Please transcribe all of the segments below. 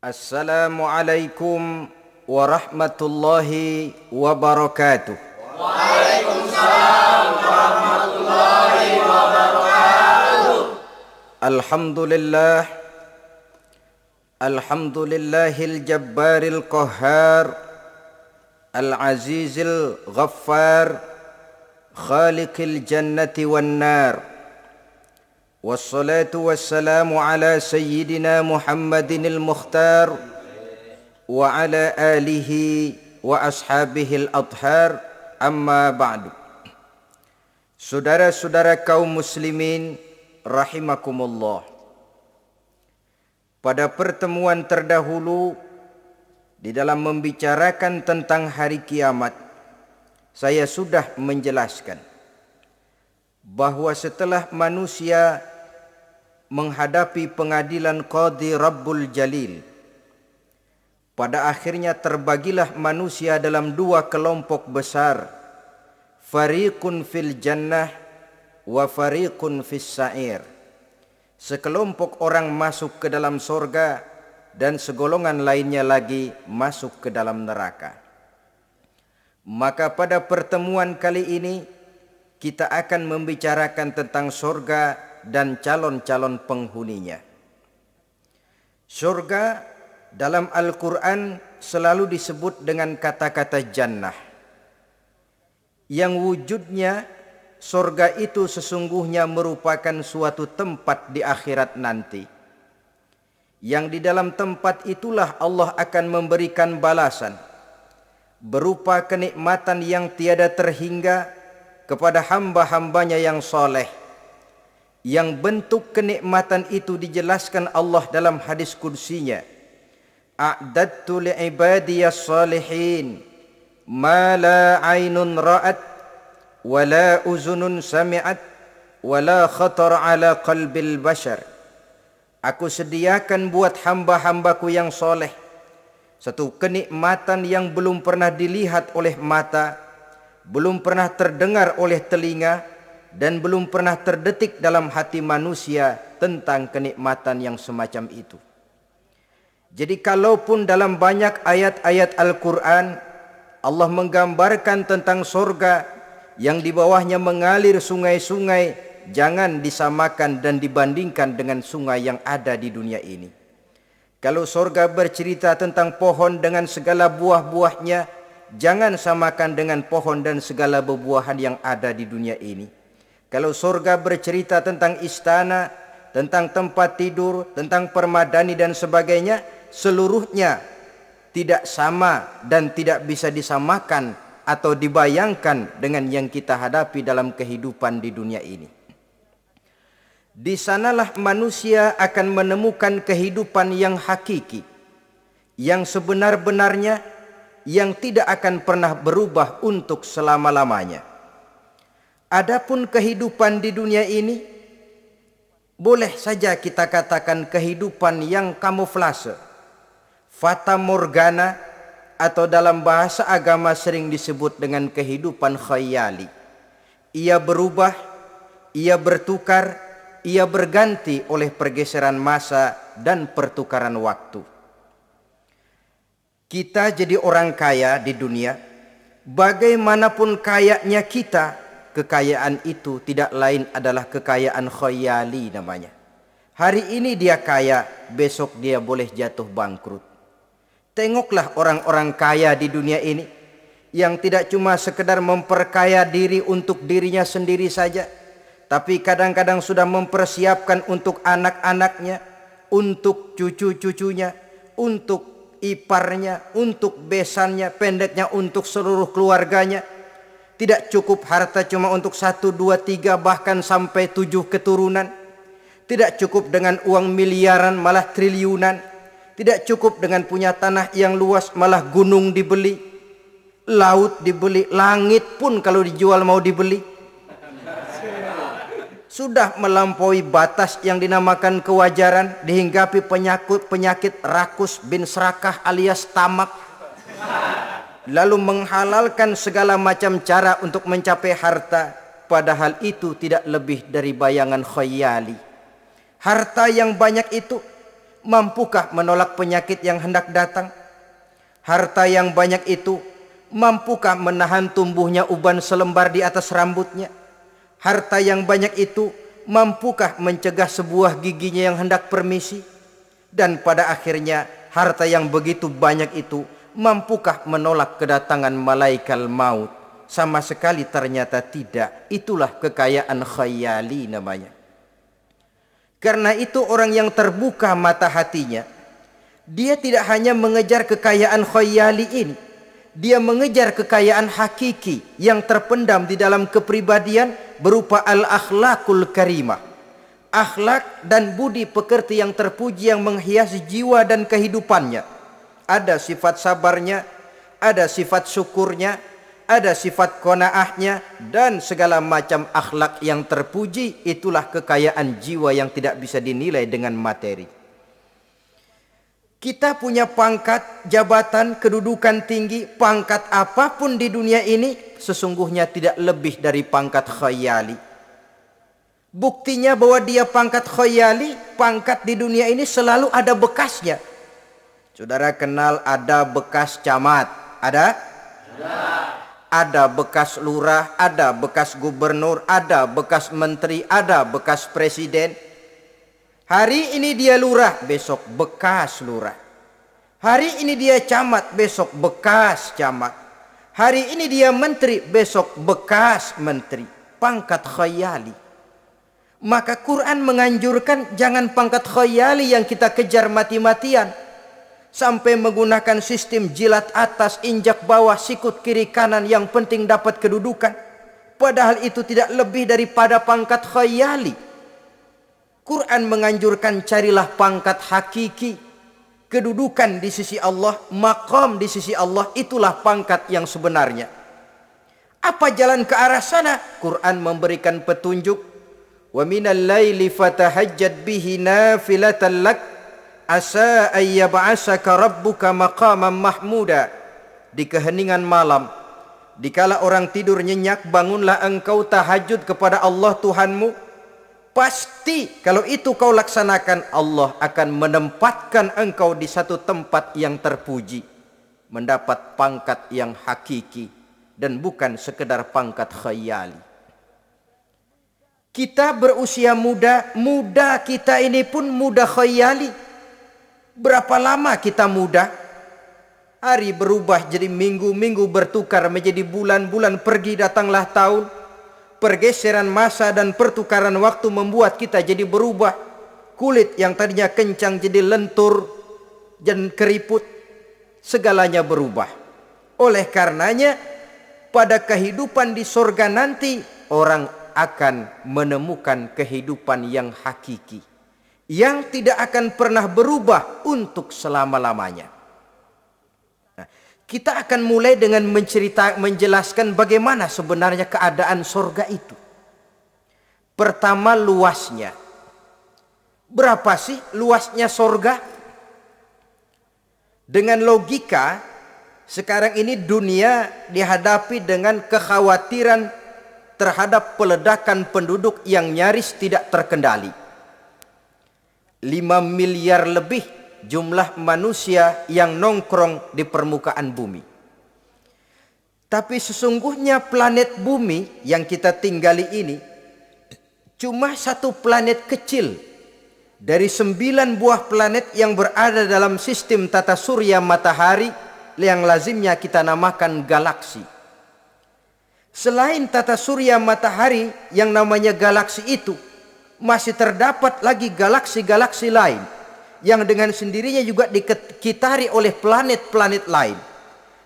Assalamualaikum warahmatullahi wabarakatuh. Waalaikumsalam warahmatullahi wabarakatuh. Alhamdulillahil jabbaril qahhar, al-azizil ghaffar, khaliqil jannati wan nar. Wassalatu wassalamu ala sayyidina Muhammadinil Mukhtar wa ala alihi wa ashabihil adhar, amma ba'du. Saudara-saudara kaum muslimin rahimakumullah. Pada pertemuan terdahulu di dalam membicarakan tentang hari kiamat, saya sudah menjelaskan bahwa setelah manusia menghadapi pengadilan Qadhi Rabbul Jalil, pada akhirnya terbagilah manusia dalam dua kelompok besar, fariqun fil jannah wa fariqun fis sa'ir. Sekelompok orang masuk ke dalam surga dan segolongan lainnya lagi masuk ke dalam neraka. Maka pada pertemuan kali ini kita akan membicarakan tentang surga dan calon-calon penghuninya. Surga dalam Al-Quran selalu disebut dengan kata-kata jannah, yang wujudnya surga itu sesungguhnya merupakan suatu tempat di akhirat nanti, yang di dalam tempat itulah Allah akan memberikan balasan berupa kenikmatan yang tiada terhingga kepada hamba-hambanya yang soleh, yang bentuk kenikmatan itu dijelaskan Allah dalam hadis kursinya, a'dadtu li'ibadiyas salihin ma la aynun ra'at wa la uzunun sami'at wa la khatar ala qalbil bashar. Aku sediakan buat hamba-hambaku yang soleh satu kenikmatan yang belum pernah dilihat oleh mata, belum pernah terdengar oleh telinga, dan belum pernah terdetik dalam hati manusia tentang kenikmatan yang semacam itu. Jadi kalaupun dalam banyak ayat-ayat Al-Quran Allah menggambarkan tentang surga yang di bawahnya mengalir sungai-sungai, jangan disamakan dan dibandingkan dengan sungai yang ada di dunia ini. Kalau surga bercerita tentang pohon dengan segala buah-buahnya, jangan samakan dengan pohon dan segala buah-buahan yang ada di dunia ini. Kalau surga bercerita tentang istana, tentang tempat tidur, tentang permadani dan sebagainya, seluruhnya tidak sama dan tidak bisa disamakan atau dibayangkan dengan yang kita hadapi dalam kehidupan di dunia ini. Di sanalah manusia akan menemukan kehidupan yang hakiki, yang sebenar-benarnya, yang tidak akan pernah berubah untuk selama-lamanya. Adapun kehidupan di dunia ini, boleh saja kita katakan kehidupan yang kamuflase, fata morgana, atau dalam bahasa agama sering disebut dengan kehidupan khayali. Ia berubah, ia bertukar, ia berganti oleh pergeseran masa dan pertukaran waktu. Kita jadi orang kaya di dunia, bagaimanapun kayanya kita, kekayaan itu tidak lain adalah kekayaan khayali namanya. Hari ini dia kaya, besok dia boleh jatuh bangkrut. Tengoklah orang-orang kaya di dunia ini, yang tidak cuma sekedar memperkaya diri untuk dirinya sendiri saja, tapi kadang-kadang sudah mempersiapkan untuk anak-anaknya, untuk cucu-cucunya, untuk iparnya, untuk besannya, pendeknya untuk seluruh keluarganya. Tidak cukup harta cuma untuk 1, 2, 3 bahkan sampai 7 keturunan. Tidak cukup dengan uang miliaran malah triliunan. Tidak cukup dengan punya tanah yang luas, malah gunung dibeli, laut dibeli, langit pun kalau dijual mau dibeli. Sudah melampaui batas yang dinamakan kewajaran, dihinggapi penyakit rakus bin serakah alias tamak. Lalu menghalalkan segala macam cara untuk mencapai harta, padahal itu tidak lebih dari bayangan khayali. Harta yang banyak itu mampukah menolak penyakit yang hendak datang? Harta yang banyak itu mampukah menahan tumbuhnya uban selembar di atas rambutnya? Harta yang banyak itu mampukah mencegah sebuah giginya yang hendak permisi? Dan pada akhirnya harta yang begitu banyak itu mampukah menolak kedatangan malaikat maut? Sama sekali ternyata tidak. Itulah kekayaan khayali namanya. Karena itu orang yang terbuka mata hatinya, dia tidak hanya mengejar kekayaan khayali ini, dia mengejar kekayaan hakiki yang terpendam di dalam kepribadian berupa al-akhlaqul karimah. Akhlak dan budi pekerti yang terpuji yang menghiasi jiwa dan kehidupannya. Ada sifat sabarnya, ada sifat syukurnya, ada sifat qanaahnya, dan segala macam akhlak yang terpuji. Itulah kekayaan jiwa yang tidak bisa dinilai dengan materi. Kita punya pangkat, jabatan, kedudukan tinggi, pangkat apapun di dunia ini sesungguhnya tidak lebih dari pangkat khayali. Buktinya bahwa dia pangkat khayali, pangkat di dunia ini selalu ada bekasnya. Saudara kenal ada bekas camat? Ada? Ada bekas lurah, ada bekas gubernur, ada bekas menteri, ada bekas presiden. Hari ini dia lurah, besok bekas lurah. Hari ini dia camat, besok bekas camat. Hari ini dia menteri, besok bekas menteri. Pangkat khayali. Maka Quran menganjurkan jangan pangkat khayali yang kita kejar mati-matian. Sampai menggunakan sistem jilat atas, injak bawah, sikut kiri kanan, yang penting dapat kedudukan. Padahal itu tidak lebih daripada pangkat khayali. Quran menganjurkan carilah pangkat hakiki. Kedudukan di sisi Allah, maqam di sisi Allah, itulah pangkat yang sebenarnya. Apa jalan ke arah sana? Quran memberikan petunjuk. Wa minal laili fatahajjad bihi nafilatan lak asa ayyab'asaka rabbuka maqaman mahmuda. Di keheningan malam, dikala orang tidur nyenyak, bangunlah engkau tahajud kepada Allah Tuhanmu. Pasti kalau itu kau laksanakan, Allah akan menempatkan engkau di satu tempat yang terpuji, mendapat pangkat yang hakiki dan bukan sekedar pangkat khayali. Kita berusia muda, muda kita ini pun muda khayali. Berapa lama kita muda? Hari berubah jadi minggu, minggu bertukar menjadi bulan, bulan pergi datanglah tahun. Pergeseran masa dan pertukaran waktu membuat kita jadi berubah. Kulit yang tadinya kencang jadi lentur dan keriput. Segalanya berubah. Oleh karenanya, pada kehidupan di sorga nanti, orang akan menemukan kehidupan yang hakiki, yang tidak akan pernah berubah untuk selama-lamanya. Nah, kita akan mulai dengan menjelaskan bagaimana sebenarnya keadaan sorga itu. Pertama, luasnya. Berapa sih luasnya sorga? Dengan logika, sekarang ini dunia dihadapi dengan kekhawatiran terhadap peledakan penduduk yang nyaris tidak terkendali. 5 miliar lebih jumlah manusia yang nongkrong di permukaan bumi. Tapi sesungguhnya planet bumi yang kita tinggali ini cuma satu planet kecil dari 9 buah planet yang berada dalam sistem tata surya matahari yang lazimnya kita namakan galaksi. Selain tata surya matahari yang namanya galaksi itu, masih terdapat lagi galaksi-galaksi lain yang dengan sendirinya juga dikitari oleh planet-planet lain.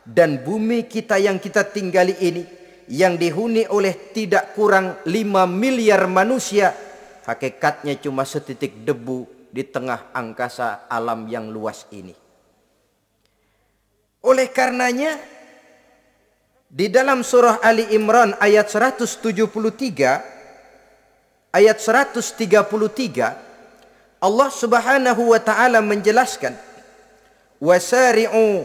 Dan bumi kita yang kita tinggali ini, yang dihuni oleh tidak kurang 5 miliar manusia, hakikatnya cuma setitik debu di tengah angkasa alam yang luas ini. Oleh karenanya, di dalam surah Ali Imran ayat 173, ayat 133, Allah Subhanahu wa taala menjelaskan, "Wasari'u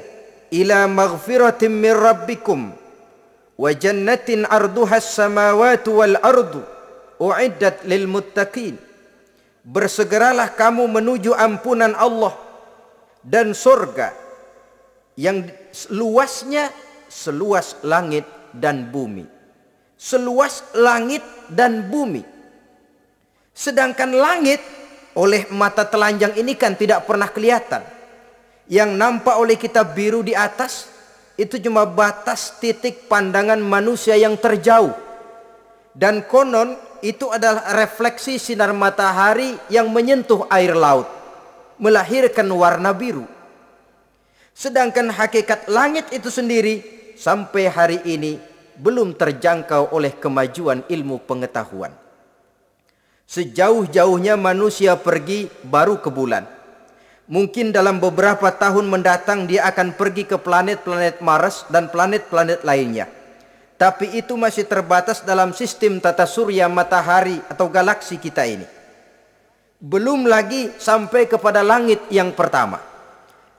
ila maghfiratin min rabbikum wa jannatin arduhas samawati wal ardu uiddat lil muttaqin." Bersegeralah kamu menuju ampunan Allah dan surga yang luasnya seluas langit dan bumi. Seluas langit dan bumi. Sedangkan langit oleh mata telanjang ini kan tidak pernah kelihatan. Yang nampak oleh kita biru di atas itu cuma batas titik pandangan manusia yang terjauh. Dan konon itu adalah refleksi sinar matahari yang menyentuh air laut, melahirkan warna biru. Sedangkan hakikat langit itu sendiri sampai hari ini belum terjangkau oleh kemajuan ilmu pengetahuan. Sejauh-jauhnya manusia pergi baru ke bulan. Mungkin dalam beberapa tahun mendatang dia akan pergi ke planet-planet Mars dan planet-planet lainnya. Tapi itu masih terbatas dalam sistem tata surya matahari atau galaksi kita ini. Belum lagi sampai kepada langit yang pertama.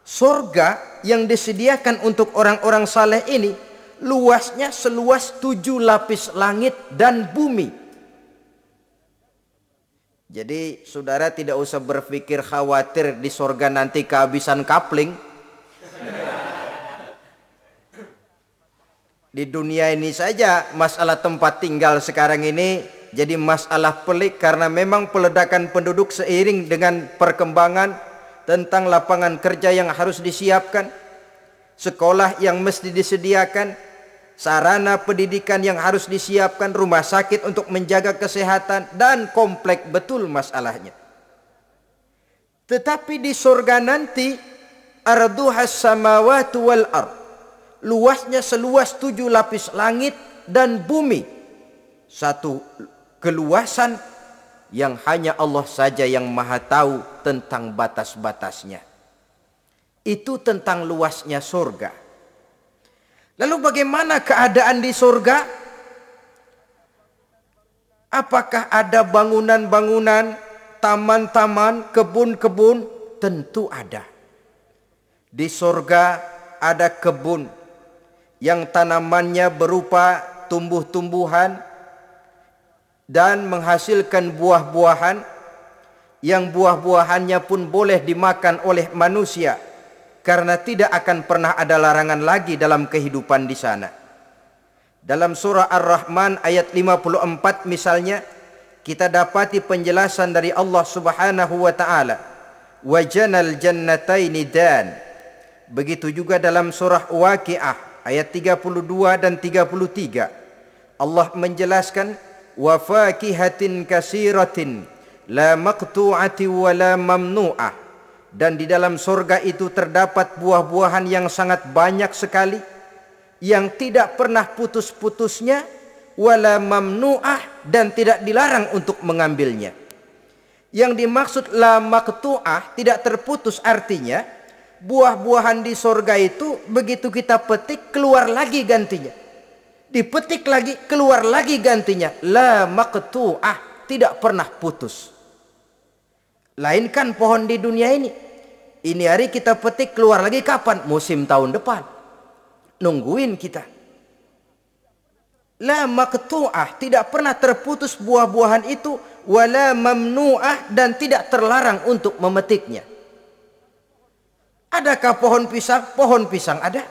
Surga yang disediakan untuk orang-orang saleh ini luasnya seluas 7 lapis langit dan bumi. Jadi saudara tidak usah berpikir khawatir di surga nanti kehabisan kapling. Di dunia ini saja masalah tempat tinggal sekarang ini jadi masalah pelik karena memang peledakan penduduk seiring dengan perkembangan tentang lapangan kerja yang harus disiapkan, sekolah yang mesti disediakan, sarana pendidikan yang harus disiapkan, rumah sakit untuk menjaga kesehatan, dan kompleks betul masalahnya. Tetapi di surga nanti arduhas samawati wal ard, luasnya seluas 7 lapis langit dan bumi. Satu keluasan yang hanya Allah saja yang maha tahu tentang batas-batasnya. Itu tentang luasnya surga. Lalu bagaimana keadaan di surga? Apakah ada bangunan-bangunan, taman-taman, kebun-kebun? Tentu ada. Di surga ada kebun yang tanamannya berupa tumbuh-tumbuhan dan menghasilkan buah-buahan yang buah-buahannya pun boleh dimakan oleh manusia karena tidak akan pernah ada larangan lagi dalam kehidupan di sana. Dalam surah Ar-Rahman ayat 54 misalnya kita dapati penjelasan dari Allah Subhanahu wa taala, "Wajanal jannataini dan." Begitu juga dalam surah Waqiah ayat 32 dan 33 Allah menjelaskan, "Wa fakihatin kasiratin la maqtu'ati wa la mamnu'ah." Dan di dalam surga itu terdapat buah-buahan yang sangat banyak sekali, yang tidak pernah putus-putusnya, wala mamnu'ah, dan tidak dilarang untuk mengambilnya. Yang dimaksud la maqtu'ah, tidak terputus, artinya buah-buahan di surga itu begitu kita petik keluar lagi gantinya, dipetik lagi keluar lagi gantinya. La maqtu'ah, tidak pernah putus. Lain kan pohon di dunia ini. Ini hari kita petik keluar lagi kapan? Musim tahun depan. Nungguin kita. La maqtu'ah, tidak pernah terputus buah-buahan itu, wala mamnu'ah, dan tidak terlarang untuk memetiknya. Adakah pohon pisang? Pohon pisang ada.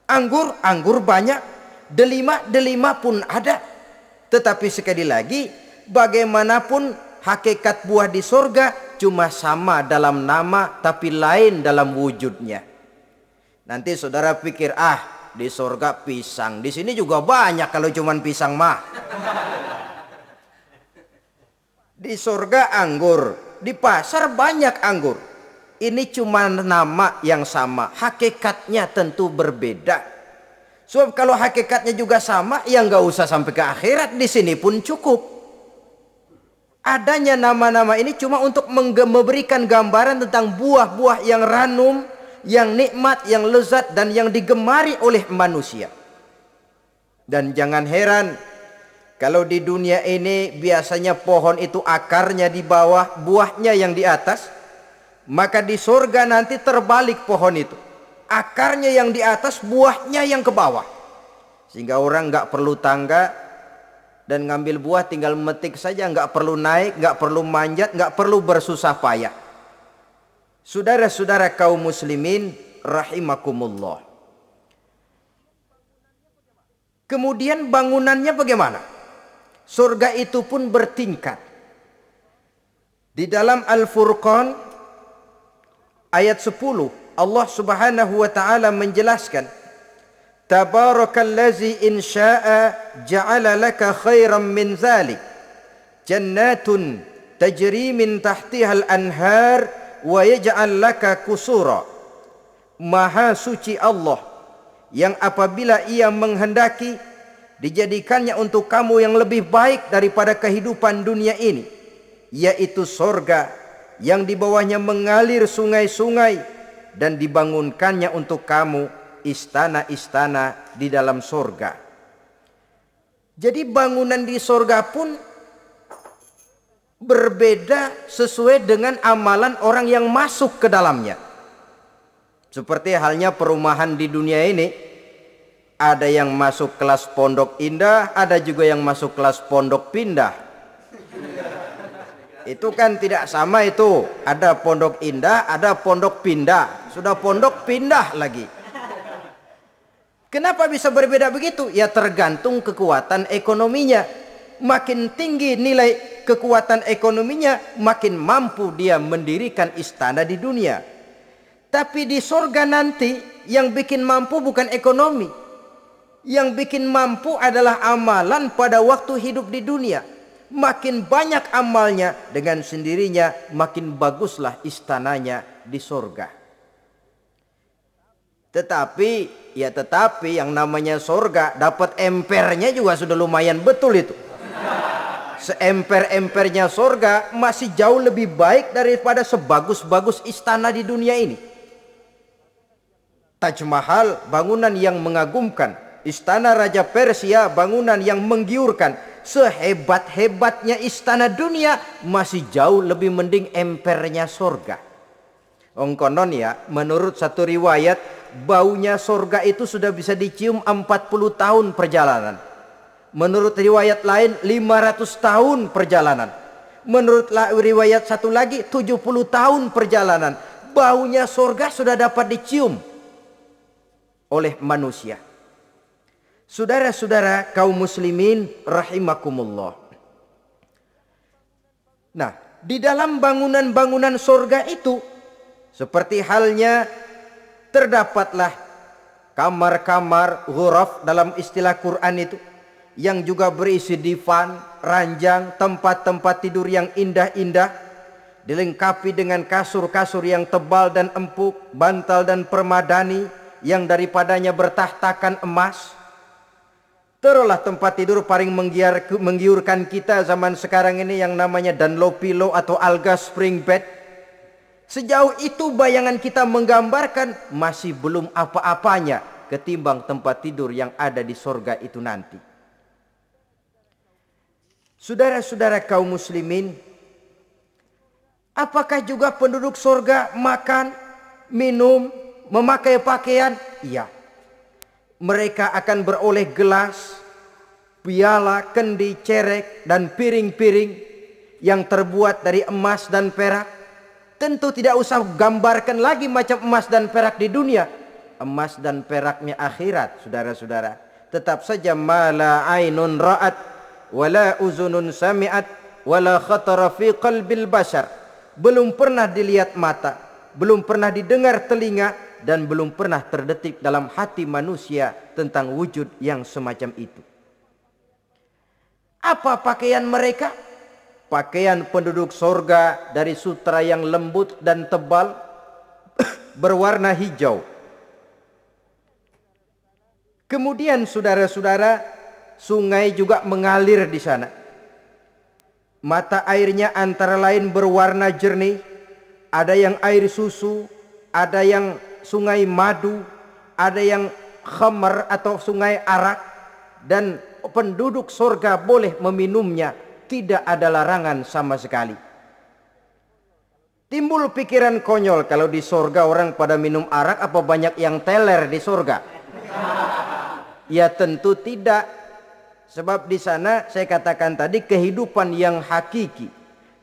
Anggur, anggur banyak. Delima, delima pun ada. Tetapi sekali lagi, bagaimanapun hakikat buah di surga cuma sama dalam nama tapi lain dalam wujudnya. Nanti saudara pikir, di surga pisang, di sini juga banyak kalau cuma pisang mah. Di surga anggur, di pasar banyak anggur. Ini cuma nama yang sama, hakikatnya tentu berbeda. Sebab kalau hakikatnya juga sama, ya nggak usah sampai ke akhirat, di sini pun cukup. Adanya nama-nama ini cuma untuk memberikan gambaran tentang buah-buah yang ranum, yang nikmat, yang lezat, dan yang digemari oleh manusia. Dan jangan heran kalau di dunia ini biasanya pohon itu akarnya di bawah, buahnya yang di atas. Maka di surga nanti terbalik pohon itu. Akarnya yang di atas, buahnya yang ke bawah. Sehingga orang nggak perlu tangga dan ngambil buah tinggal memetik saja, nggak perlu naik, nggak perlu manjat, nggak perlu bersusah payah. Saudara-saudara kaum muslimin rahimakumullah. Kemudian bangunannya bagaimana? Surga itu pun bertingkat. Di dalam Al-Furqan ayat 10 Allah Subhanahu wa taala menjelaskan, Tabarakallazi in syaa'a ja'ala laka khairan min dzalik jannatun tajri min tahtiha al-anhar wa yaj'al laka kusura. Maha suci Allah yang apabila ia menghendaki dijadikannya untuk kamu yang lebih baik daripada kehidupan dunia ini, yaitu sorga yang di bawahnya mengalir sungai-sungai, dan dibangunkannya untuk kamu istana-istana di dalam sorga. Jadi bangunan di sorga pun berbeda sesuai dengan amalan orang yang masuk ke dalamnya. Seperti halnya perumahan di dunia ini, ada yang masuk kelas pondok indah, ada juga yang masuk kelas pondok pindah. Itu kan tidak sama itu. Ada pondok indah, ada pondok pindah. Sudah pondok pindah lagi. Kenapa bisa berbeda begitu? Ya tergantung kekuatan ekonominya. Makin tinggi nilai kekuatan ekonominya, makin mampu dia mendirikan istana di dunia. Tapi di surga nanti yang bikin mampu bukan ekonomi. Yang bikin mampu adalah amalan pada waktu hidup di dunia. Makin banyak amalnya, dengan sendirinya makin baguslah istananya di surga. Tetapi yang namanya surga dapat empernya juga sudah lumayan betul itu. Seemper-empernya surga masih jauh lebih baik daripada sebagus-bagus istana di dunia ini. Taj Mahal, bangunan yang mengagumkan. Istana Raja Persia, bangunan yang menggiurkan. Sehebat-hebatnya istana dunia, masih jauh lebih mending empernya surga. Konon ya, menurut satu riwayat, baunya surga itu sudah bisa dicium 40 tahun perjalanan. Menurut riwayat lain 500 tahun perjalanan. Menurut riwayat satu lagi 70 tahun perjalanan. Baunya surga sudah dapat dicium oleh manusia. Saudara-saudara kaum muslimin rahimakumullah. Nah, di dalam bangunan-bangunan surga itu, seperti halnya terdapatlah kamar-kamar ghuraf dalam istilah Quran itu, yang juga berisi divan, ranjang, tempat-tempat tidur yang indah-indah, dilengkapi dengan kasur-kasur yang tebal dan empuk, bantal dan permadani yang daripadanya bertahtakan emas. Terulah tempat tidur paling menggiurkan kita zaman sekarang ini yang namanya Dunlopillow atau Alga Spring Bed. Sejauh itu bayangan kita menggambarkan masih belum apa-apanya ketimbang tempat tidur yang ada di surga itu nanti. Saudara-saudara kaum muslimin, apakah juga penduduk surga makan, minum, memakai pakaian? Iya. Mereka akan beroleh gelas, piala, kendi, cerek, dan piring-piring yang terbuat dari emas dan perak. Tentu tidak usah gambarkan lagi macam emas dan perak di dunia. Emas dan peraknya akhirat, saudara-saudara. Tetap saja mala ainun ra'at, wala uzunun sami'at, wala khatara fi qalbil bashar. Belum pernah dilihat mata, belum pernah didengar telinga, dan belum pernah terdetik dalam hati manusia tentang wujud yang semacam itu. Apa pakaian mereka? Pakaian penduduk surga dari sutra yang lembut dan tebal berwarna hijau. Kemudian saudara-saudara, sungai juga mengalir di sana. Mata airnya antara lain berwarna jernih, ada yang air susu, ada yang sungai madu, ada yang khamar atau sungai arak, dan penduduk surga boleh meminumnya, tidak ada larangan sama sekali. Timbul pikiran konyol, kalau di surga orang pada minum arak, apa banyak yang teler di surga? Ya tentu tidak. Sebab di sana saya katakan tadi kehidupan yang hakiki.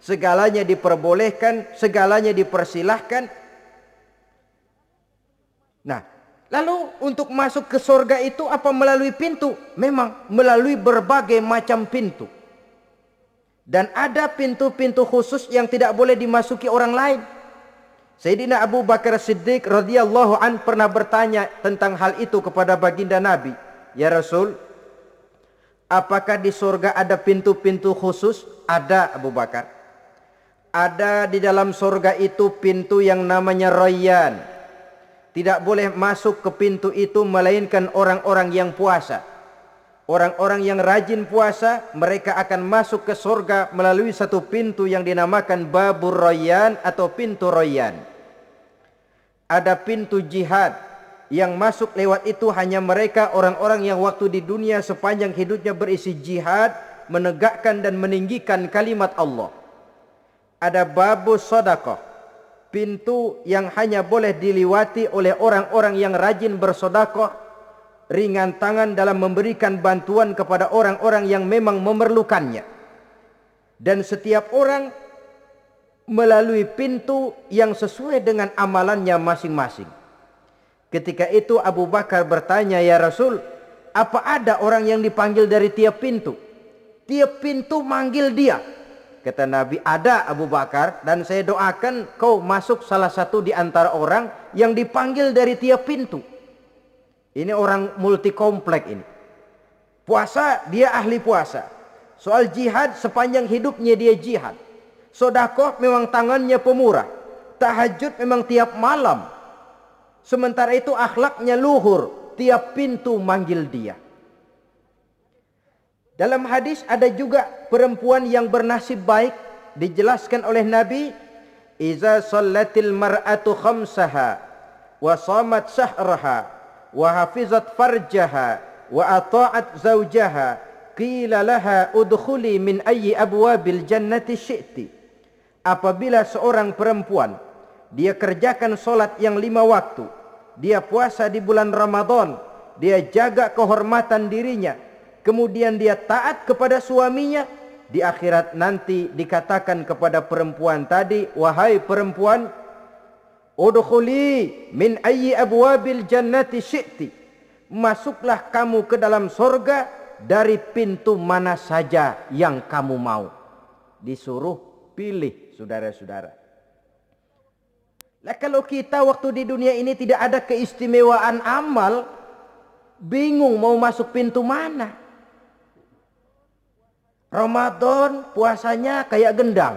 Segalanya diperbolehkan, segalanya dipersilahkan. Nah, lalu untuk masuk ke surga itu apa melalui pintu? Memang melalui berbagai macam pintu. Dan ada pintu-pintu khusus yang tidak boleh dimasuki orang lain. Sayyidina Abu Bakar Siddiq radhiyallahu an pernah bertanya tentang hal itu kepada baginda Nabi. Ya Rasul, apakah di surga ada pintu-pintu khusus? Ada, Abu Bakar. Ada di dalam surga itu pintu yang namanya Rayyan. Tidak boleh masuk ke pintu itu melainkan orang-orang yang puasa. Orang-orang yang rajin puasa, mereka akan masuk ke surga melalui satu pintu yang dinamakan Babur Rayyan atau pintu Rayyan. Ada pintu jihad. Yang masuk lewat itu hanya mereka orang-orang yang waktu di dunia sepanjang hidupnya berisi jihad, menegakkan dan meninggikan kalimat Allah. Ada babu sedekah, pintu yang hanya boleh diliwati oleh orang-orang yang rajin bersedekah, ringan tangan dalam memberikan bantuan kepada orang-orang yang memang memerlukannya. Dan setiap orang melalui pintu yang sesuai dengan amalannya masing-masing. Ketika itu Abu Bakar bertanya, ya Rasul, apa ada orang yang dipanggil dari tiap pintu? Tiap pintu manggil dia. Kata Nabi, ada Abu Bakar, dan saya doakan kau masuk salah satu di antara orang yang dipanggil dari tiap pintu. Ini orang multi komplek ini. Puasa, dia ahli puasa. Soal jihad, sepanjang hidupnya dia jihad. Sedekah memang tangannya pemurah. Tahajud memang tiap malam. Sementara itu akhlaknya luhur, tiap pintu manggil dia. Dalam hadis ada juga perempuan yang bernasib baik, dijelaskan oleh Nabi, iza sallatil mar'atu khamsaha wa shamat syahraha wa hafizat farjaha wa ata'at zawjaha qila laha udkhuli min ayyi abwabil jannati syi'ti. Apabila seorang perempuan dia kerjakan solat yang 5 waktu, dia puasa di bulan Ramadan, dia jaga kehormatan dirinya, kemudian dia taat kepada suaminya, di akhirat nanti dikatakan kepada perempuan tadi, wahai perempuan, udkhuli min ayyi abwabil jannati syi'ti, masuklah kamu ke dalam surga dari pintu mana saja yang kamu mau. Disuruh pilih, saudara-saudara. Nah, kalau kita waktu di dunia ini tidak ada keistimewaan amal, bingung mau masuk pintu mana. Ramadan puasanya kayak gendang.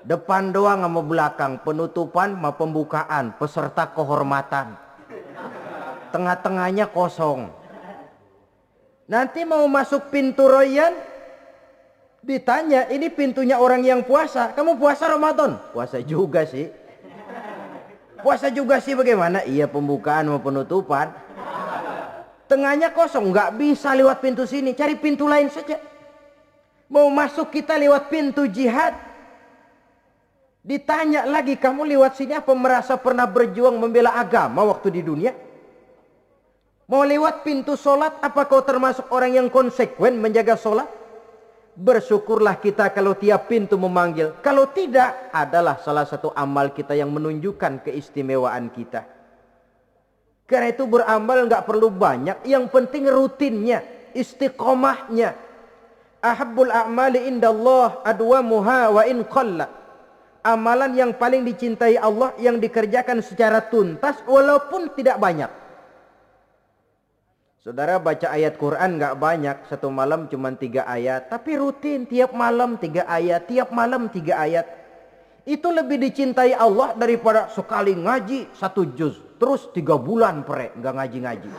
Depan doang sama belakang, penutupan sama pembukaan, peserta kehormatan. Tengah-tengahnya kosong. Nanti mau masuk pintu Rayyan, ditanya, ini pintunya orang yang puasa. Kamu puasa Ramadan? Puasa juga sih. Puasa juga sih bagaimana? Iya, pembukaan mau penutupan. Tengahnya kosong, nggak bisa lewat pintu sini. Cari pintu lain saja. Mau masuk kita lewat pintu jihad. Ditanya lagi, kamu lewat sini apa merasa pernah berjuang membela agama waktu di dunia? Mau lewat pintu solat, apa kau termasuk orang yang konsekuen menjaga solat? Bersyukurlah kita kalau tiap pintu memanggil. Kalau tidak, adalah salah satu amal kita yang menunjukkan keistimewaan kita. Karena itu beramal nggak perlu banyak, yang penting rutinnya, istiqomahnya. Ahabbul a'mali indallah adwamuha wa in qalla. Amalan yang paling dicintai Allah yang dikerjakan secara tuntas walaupun tidak banyak. Saudara baca ayat Quran nggak banyak, satu malam cuma 3 ayat, tapi rutin tiap malam 3 ayat, tiap malam 3 ayat. Itu lebih dicintai Allah daripada sekali ngaji 1 juz, terus 3 bulan nggak ngaji-ngaji.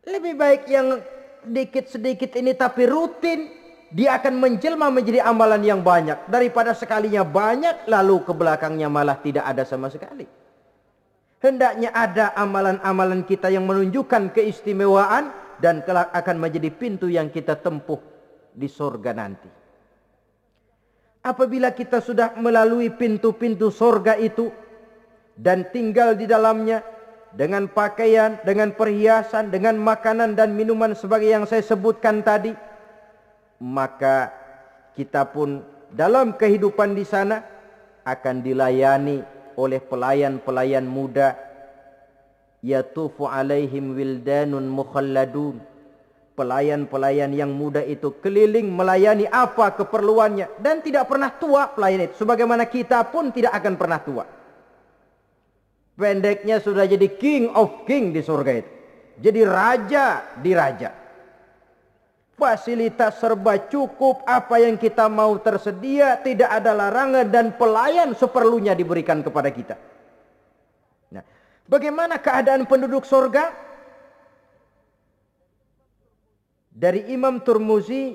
Lebih baik yang sedikit-sedikit ini tapi rutin, dia akan menjelma menjadi amalan yang banyak. Daripada sekalinya banyak lalu ke belakangnya malah tidak ada sama sekali. Hendaknya ada amalan-amalan kita yang menunjukkan keistimewaan dan kelak akan menjadi pintu yang kita tempuh di surga nanti. Apabila kita sudah melalui pintu-pintu surga itu dan tinggal di dalamnya dengan pakaian, dengan perhiasan, dengan makanan dan minuman sebagai yang saya sebutkan tadi, maka kita pun dalam kehidupan di sana akan dilayani oleh pelayan-pelayan muda. Yatufu alaihim wildanun mukhalladun. Pelayan-pelayan yang muda itu keliling melayani apa keperluannya dan tidak pernah tua pelayan itu, sebagaimana kita pun tidak akan pernah tua. Pendeknya sudah jadi king of king di surga itu, jadi raja di raja. Fasilitas serba cukup, apa yang kita mau tersedia, tidak ada larangan dan pelayan seperlunya diberikan kepada kita. Nah, bagaimana keadaan penduduk surga? Dari Imam Turmuzi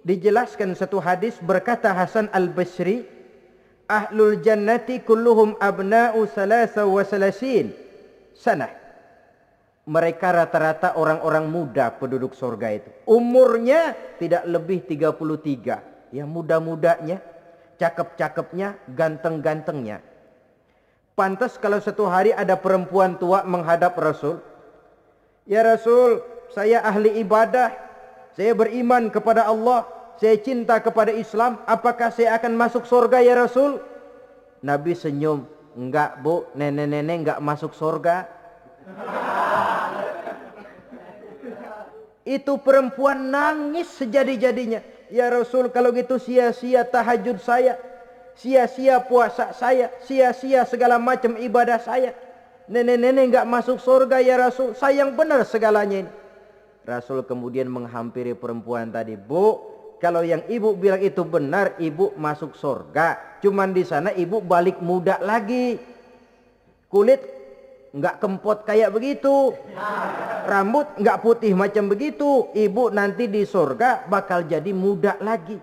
dijelaskan satu hadis, berkata Hasan al-Basri, ahlul jannati kulluhum abna'u salasa wa salasin sanah. Mereka rata-rata orang-orang muda penduduk surga itu. Umurnya tidak lebih 33. Ya, muda-mudanya, cakep-cakepnya, ganteng-gantengnya. Pantas kalau satu hari ada perempuan tua menghadap Rasul. Ya Rasul, saya ahli ibadah. Saya beriman kepada Allah. Saya cinta kepada Islam. Apakah saya akan masuk surga ya Rasul? Nabi senyum. Enggak bu, nenek-nenek enggak masuk surga. Itu perempuan nangis sejadi-jadinya. Ya Rasul, kalau gitu sia-sia tahajud saya, sia-sia puasa saya, sia-sia segala macam ibadah saya. Nenek-nenek enggak masuk surga ya Rasul. Sayang benar segalanya ini. Rasul kemudian menghampiri perempuan tadi. Bu, kalau yang ibu bilang itu benar, ibu masuk surga. Cuman di sana ibu balik muda lagi. Kulit enggak kempot kayak begitu, rambut enggak putih macam begitu. Ibu nanti di surga bakal jadi muda lagi.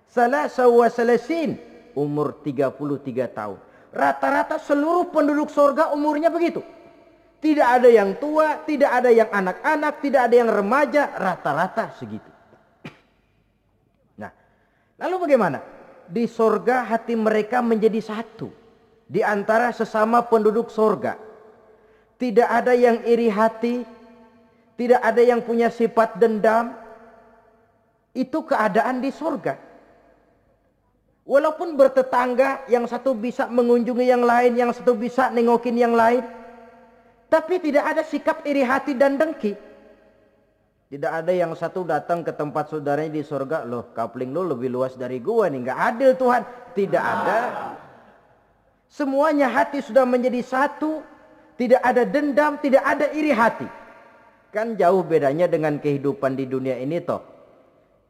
Salasa wa salasin, umur 33 tahun. Rata-rata seluruh penduduk surga umurnya begitu. Tidak ada yang tua, tidak ada yang anak-anak, tidak ada yang remaja, rata-rata segitu. Nah, lalu bagaimana? Di surga hati mereka menjadi satu di antara sesama penduduk surga. Tidak ada yang iri hati, tidak ada yang punya sifat dendam. Itu keadaan di surga. Walaupun bertetangga, yang satu bisa mengunjungi yang lain, yang satu bisa nengokin yang lain, tapi tidak ada sikap iri hati dan dengki. Tidak ada yang satu datang ke tempat saudaranya di surga, loh kapling lu lebih luas dari gua nih, nggak adil Tuhan. Tidak ada. Semuanya hati sudah menjadi satu. Tidak ada dendam, tidak ada iri hati. Kan jauh bedanya dengan kehidupan di dunia ini toh.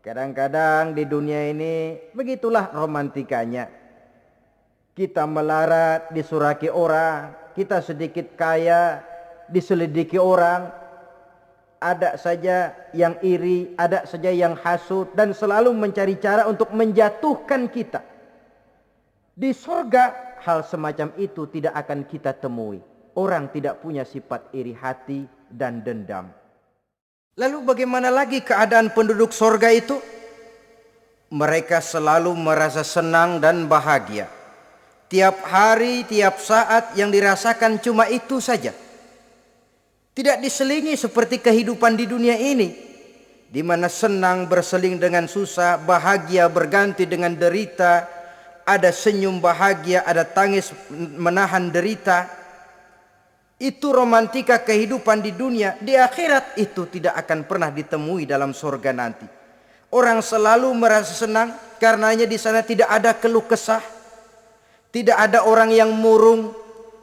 Kadang-kadang di dunia ini begitulah romantikanya. Kita melarat, disuraki orang. Kita sedikit kaya, diselidiki orang. Ada saja yang iri, ada saja yang hasut. Dan selalu mencari cara untuk menjatuhkan kita. Di surga hal semacam itu tidak akan kita temui. Orang tidak punya sifat iri hati dan dendam. Lalu bagaimana lagi keadaan penduduk surga itu? Mereka selalu merasa senang dan bahagia. Tiap hari, tiap saat yang dirasakan cuma itu saja. Tidak diselingi seperti kehidupan di dunia ini, di mana senang berseling dengan susah, bahagia berganti dengan derita, ada senyum bahagia, ada tangis menahan derita. Itu romantika kehidupan di dunia. Di akhirat itu tidak akan pernah ditemui dalam surga nanti. Orang selalu merasa senang karenanya di sana tidak ada keluh kesah, tidak ada orang yang murung,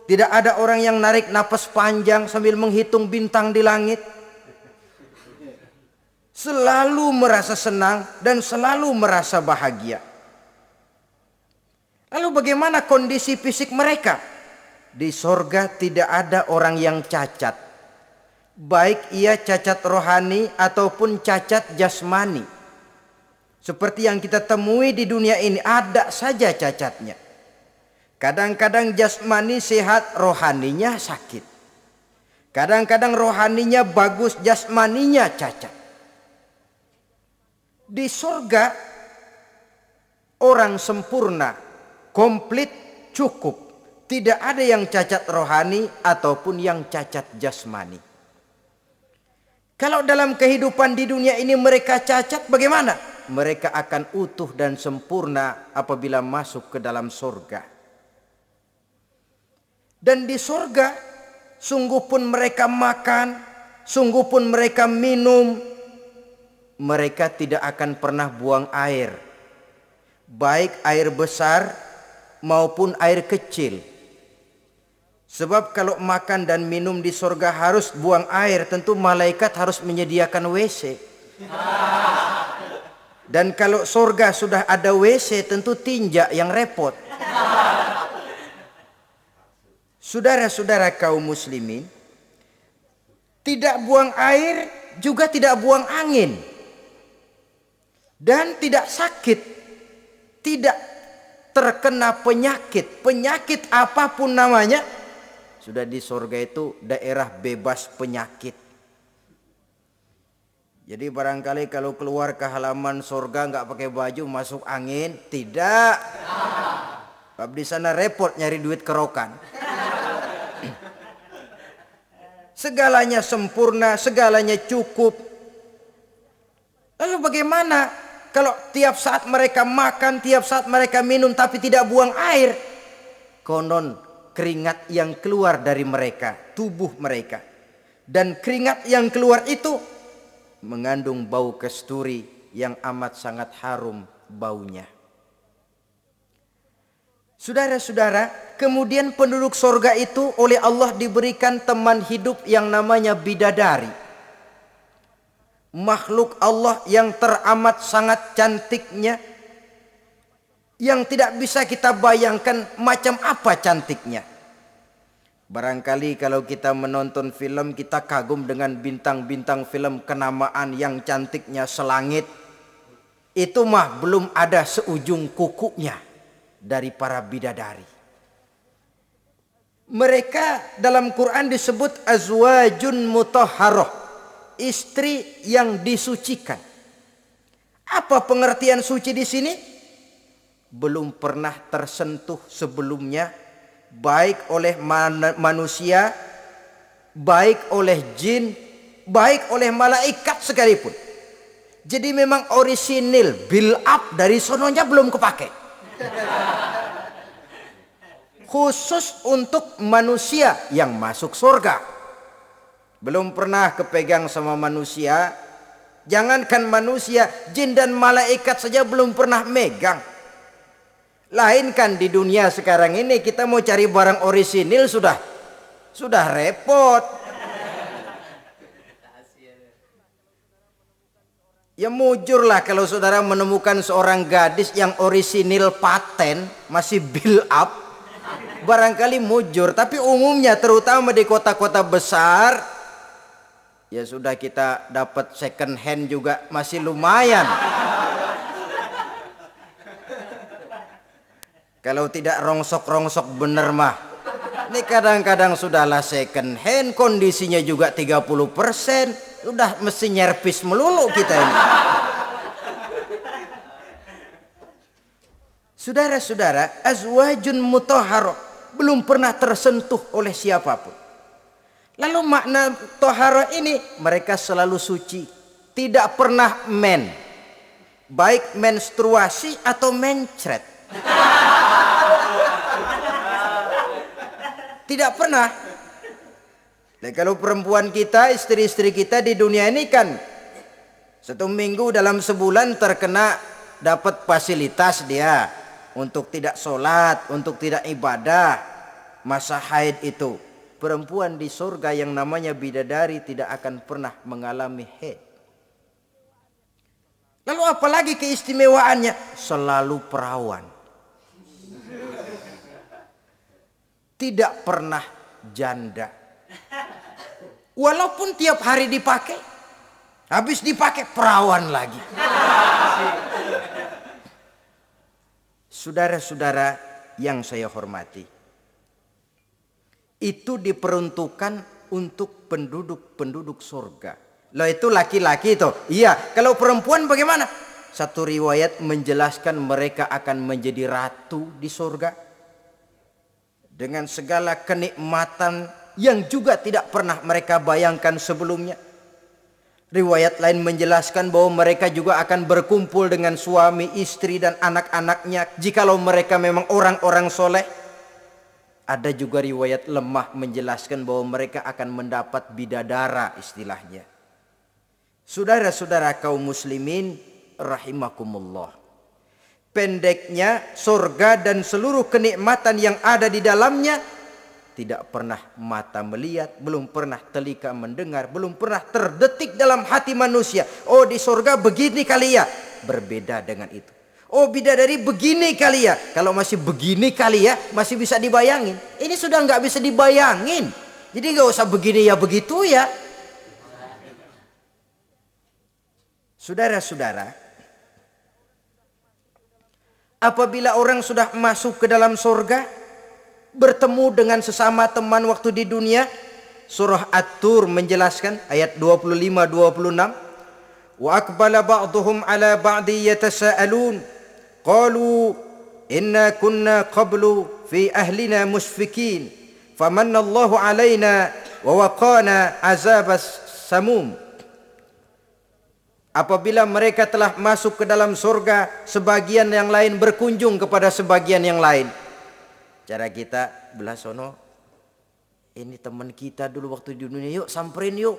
tidak ada orang yang narik napas panjang sambil menghitung bintang di langit. Selalu merasa senang dan selalu merasa bahagia. Lalu bagaimana kondisi fisik mereka? Di surga tidak ada orang yang cacat, baik ia cacat rohani ataupun cacat jasmani. Seperti yang kita temui di dunia ini, ada saja cacatnya. Kadang-kadang jasmani sehat, rohaninya sakit. Kadang-kadang rohaninya bagus, jasmaninya cacat. Di surga orang sempurna, komplit, cukup. Tidak ada yang cacat rohani ataupun yang cacat jasmani. Kalau dalam kehidupan di dunia ini mereka cacat, bagaimana? Mereka akan utuh dan sempurna apabila masuk ke dalam surga. Dan di surga, sungguh pun mereka makan, sungguh pun mereka minum, mereka tidak akan pernah buang air. Baik air besar maupun air kecil. Sebab kalau makan dan minum di surga harus buang air, tentu malaikat harus menyediakan WC. Dan kalau surga sudah ada WC, tentu tinja yang repot. Saudara-saudara kaum muslimin, tidak buang air juga tidak buang angin. Dan tidak sakit, tidak terkena penyakit. Penyakit apapun namanya, sudah di surga itu daerah bebas penyakit. Jadi barangkali kalau keluar ke halaman surga nggak pakai baju masuk angin, tidak. Sebab di sana repot nyari duit kerokan. Segalanya sempurna, segalanya cukup. Lalu bagaimana kalau tiap saat mereka makan, tiap saat mereka minum tapi tidak buang air? Konon keringat yang keluar dari mereka, tubuh mereka. Dan keringat yang keluar itu mengandung bau kasturi yang amat sangat harum baunya. Saudara-saudara, kemudian penduduk surga itu oleh Allah diberikan teman hidup yang namanya bidadari. Makhluk Allah yang teramat sangat cantiknya, yang tidak bisa kita bayangkan macam apa cantiknya. Barangkali kalau kita menonton film, kita kagum dengan bintang-bintang film kenamaan yang cantiknya selangit. Itu mah belum ada seujung kukunya dari para bidadari. Mereka dalam Quran disebut azwajun mutahharah, istri yang disucikan. Apa pengertian suci di sini? Belum pernah tersentuh sebelumnya, baik oleh manusia, baik oleh jin, baik oleh malaikat sekalipun. Jadi memang orisinil, build up dari sononya belum kepake. Khusus untuk manusia yang masuk surga. Belum pernah kepegang sama manusia. Jangankan manusia, jin dan malaikat saja belum pernah megang. Lain kan di dunia sekarang ini kita mau cari barang orisinil sudah repot. Ya mujurlah kalau saudara menemukan seorang gadis yang orisinil paten masih build up, barangkali mujur. Tapi umumnya terutama di kota-kota besar, ya sudah kita dapat second hand juga masih lumayan. Kalau tidak rongsok-rongsok bener mah. Ini kadang-kadang sudahlah second hand, kondisinya juga 30%. Udah mesti nyerpis melulu kita ini. Saudara-saudara, azwajun mutahharah, belum pernah tersentuh oleh siapapun. Lalu makna tohharah ini, mereka selalu suci. Tidak pernah baik menstruasi atau mencret. Tidak pernah. Dan kalau perempuan kita, istri-istri kita di dunia ini kan 1 minggu dalam sebulan terkena dapat fasilitas dia untuk tidak sholat, untuk tidak ibadah, masa haid itu. Perempuan di surga yang namanya bidadari tidak akan pernah mengalami haid. Lalu apalagi keistimewaannya? Selalu perawan. Tidak pernah janda. Walaupun tiap hari dipakai, habis dipakai perawan lagi. Saudara-saudara yang saya hormati, itu diperuntukkan untuk penduduk-penduduk surga. Loh, itu laki-laki itu. Iya, kalau perempuan bagaimana? Satu riwayat menjelaskan mereka akan menjadi ratu di surga dengan segala kenikmatan yang juga tidak pernah mereka bayangkan sebelumnya. Riwayat lain menjelaskan bahwa mereka juga akan berkumpul dengan suami, istri dan anak-anaknya jikalau mereka memang orang-orang soleh. Ada juga riwayat lemah menjelaskan bahwa mereka akan mendapat bidadara istilahnya. Saudara-saudara kaum muslimin rahimakumullah. Pendeknya surga dan seluruh kenikmatan yang ada di dalamnya tidak pernah mata melihat, belum pernah telinga mendengar, belum pernah terdetik dalam hati manusia. Oh, di surga begini kali ya. Berbeda dengan itu. Oh, bidadari begini kali ya. Kalau masih begini kali ya, masih bisa dibayangin. Ini sudah nggak bisa dibayangin. Jadi nggak usah begini ya begitu ya. Saudara-saudara, apabila orang sudah masuk ke dalam surga, bertemu dengan sesama teman waktu di dunia, surah At-Tur menjelaskan ayat 25-26, wa aqbala ba'duhum ala ba'di yatasaalun qalu inna kunna qablu fi ahlina musfikin famanna Allahu alaina wa waqana azabas samum. Apabila mereka telah masuk ke dalam surga, sebagian yang lain berkunjung kepada sebagian yang lain. Cara kita belah sono, ini teman kita dulu waktu di dunia, yuk samperin yuk.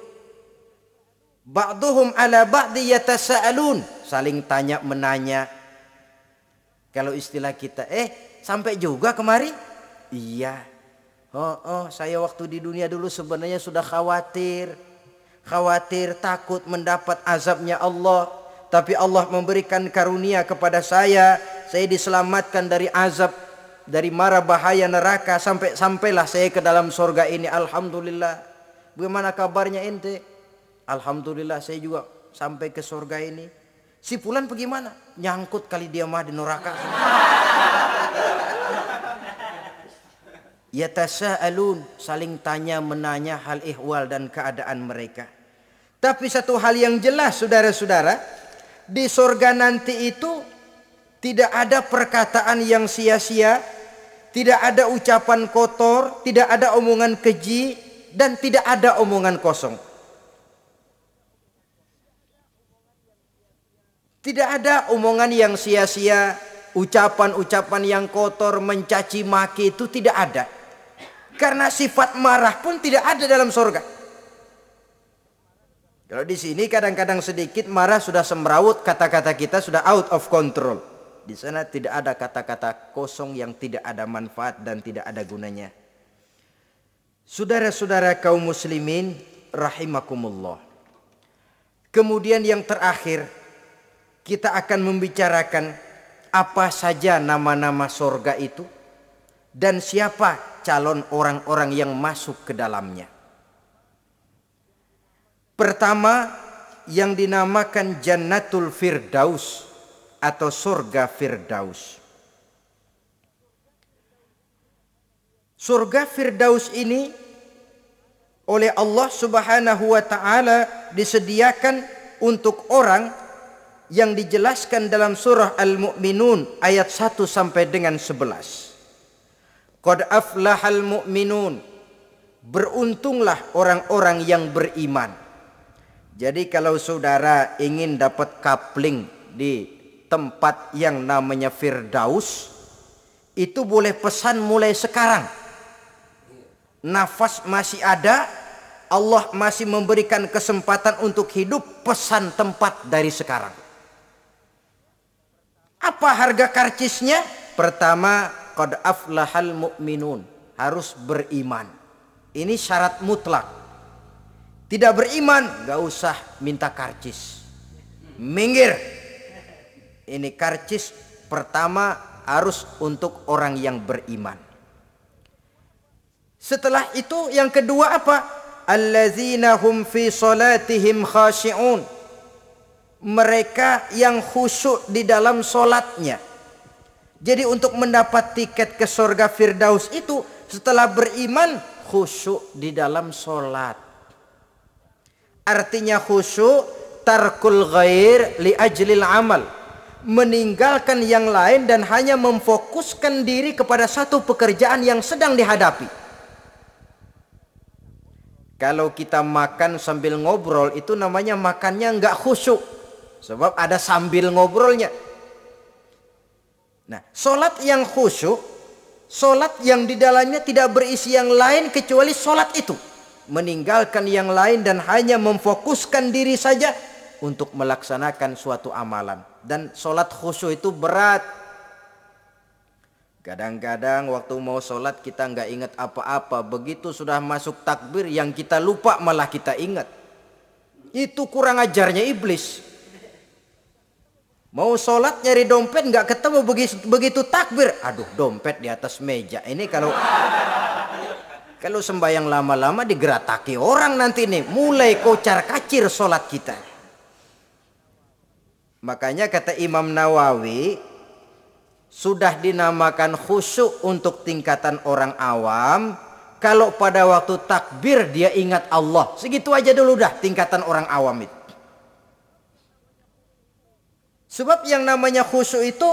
Ba'duhum ala ba'di yatasaalun, saling tanya menanya. Kalau istilah kita, sampai juga kemari? Iya. Saya waktu di dunia dulu sebenarnya sudah khawatir takut mendapat azabnya Allah, tapi Allah memberikan karunia kepada saya diselamatkan dari azab, dari mara bahaya neraka, sampailah saya ke dalam surga ini. Alhamdulillah. Bagaimana kabarnya ente? Alhamdulillah saya juga sampai ke surga ini. Si fulan bagaimana? Nyangkut kali dia mah di neraka. Yatasaalun, saling tanya menanya hal ihwal dan keadaan mereka. Tapi satu hal yang jelas saudara-saudara, di surga nanti itu tidak ada perkataan yang sia-sia, tidak ada ucapan kotor, tidak ada omongan keji, dan tidak ada omongan kosong. Tidak ada omongan yang sia-sia, ucapan-ucapan yang kotor, mencaci maki, itu tidak ada. Karena sifat marah pun tidak ada dalam surga. Kalau di sini kadang-kadang sedikit marah sudah semrawut, kata-kata kita sudah out of control. Di sana tidak ada kata-kata kosong yang tidak ada manfaat dan tidak ada gunanya. Saudara-saudara kaum muslimin rahimakumullah. Kemudian yang terakhir, kita akan membicarakan apa saja nama-nama surga itu dan siapa calon orang-orang yang masuk ke dalamnya. Pertama, yang dinamakan Jannatul Firdaus atau surga Firdaus. Surga Firdaus ini oleh Allah Subhanahu wa taala disediakan untuk orang yang dijelaskan dalam surah Al-Mu'minun ayat 1 sampai dengan 11. Qad aflahal mu'minun, beruntunglah orang-orang yang beriman. Jadi kalau saudara ingin dapat kapling di tempat yang namanya Firdaus, itu boleh pesan mulai sekarang. Nafas masih ada, Allah masih memberikan kesempatan untuk hidup, pesan tempat dari sekarang. Apa harga karcisnya? Pertama, qad aflahal mu'minun, harus beriman. Ini syarat mutlak. Tidak beriman, gak usah minta karcis. Minggir. Ini karcis pertama harus untuk orang yang beriman. Setelah itu yang kedua apa? allazina hum fi salatihim khashi'un. Mereka yang khusyuk di dalam solatnya. Jadi untuk mendapat tiket ke surga Firdaus itu setelah beriman khusyuk di dalam solat. Artinya khusyuk tarkul ghair li ajlil amal. Meninggalkan yang lain dan hanya memfokuskan diri kepada satu pekerjaan yang sedang dihadapi. Kalau kita makan sambil ngobrol itu namanya makannya nggak khusyuk. Sebab ada sambil ngobrolnya. Nah, solat yang khusyuk, solat yang di dalamnya tidak berisi yang lain kecuali solat itu. Meninggalkan yang lain dan hanya memfokuskan diri saja untuk melaksanakan suatu amalan. Dan solat khusyuk itu berat. Kadang-kadang waktu mau solat kita nggak ingat apa-apa. Begitu sudah masuk takbir yang kita lupa malah kita ingat. Itu kurang ajarnya iblis. Mau solat nyari dompet nggak ketemu, begitu takbir. Aduh, dompet di atas meja. Ini kalau sembahyang lama-lama digerataki orang nanti nih. Mulai kocar kacir solat kita. Makanya kata Imam Nawawi, sudah dinamakan khusyuk untuk tingkatan orang awam kalau pada waktu takbir dia ingat Allah. Segitu aja dulu dah tingkatan orang awam itu. Sebab yang namanya khusyuk itu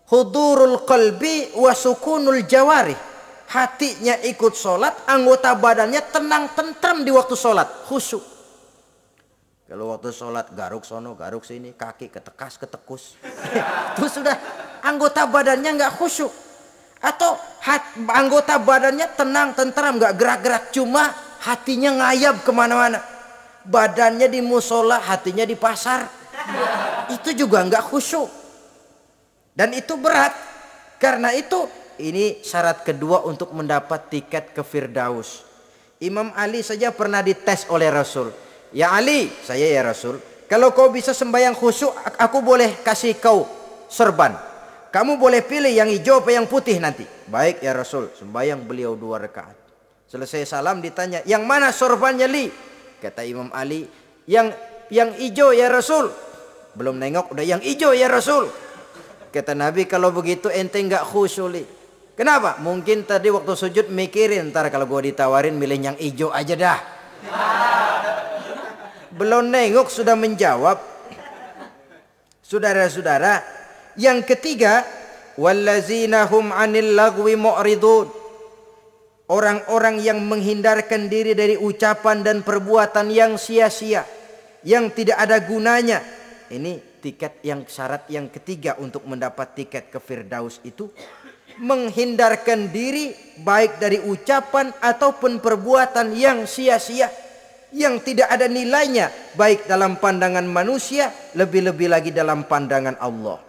hudurul qalbi wa sukunul jawarih. Hatinya ikut sholat, anggota badannya tenang tentram di waktu sholat, khusyuk. Kalau waktu sholat garuk sono, garuk sini, kaki ketekas, ketekus. Itu sudah anggota badannya nggak khusyuk. Atau anggota badannya tenang, tentram, nggak gerak-gerak. Cuma hatinya ngayab kemana-mana. Badannya di musola, hatinya di pasar. Itu juga nggak khusyuk. Dan itu berat. Karena itu ini syarat kedua untuk mendapat tiket ke Firdaus. Imam Ali saja pernah dites oleh Rasul. Ya Ali, saya ya Rasul, kalau kau bisa sembahyang khusyuk, aku boleh kasih kau serban. Kamu boleh pilih yang hijau apa yang putih nanti. Baik ya Rasul, sembahyang beliau 2 rakaat. Selesai salam ditanya, yang mana sorbannya Li? Kata Imam Ali, yang hijau ya Rasul. Belum nengok udah yang hijau ya Rasul. Kata Nabi, kalau begitu ente nggak khusyuk Li. Kenapa? Mungkin tadi waktu sujud mikirin, ntar kalau gua ditawarin milih yang hijau aja dah. Belum nengok sudah menjawab. Saudara-saudara, yang ketiga, wallazina hum 'anil lagwi mu'ridun. Orang-orang yang menghindarkan diri dari ucapan dan perbuatan yang sia-sia, yang tidak ada gunanya. Ini tiket yang syarat yang ketiga untuk mendapat tiket ke Firdaus itu menghindarkan diri baik dari ucapan ataupun perbuatan yang sia-sia, yang tidak ada nilainya baik dalam pandangan manusia, lebih-lebih lagi dalam pandangan Allah.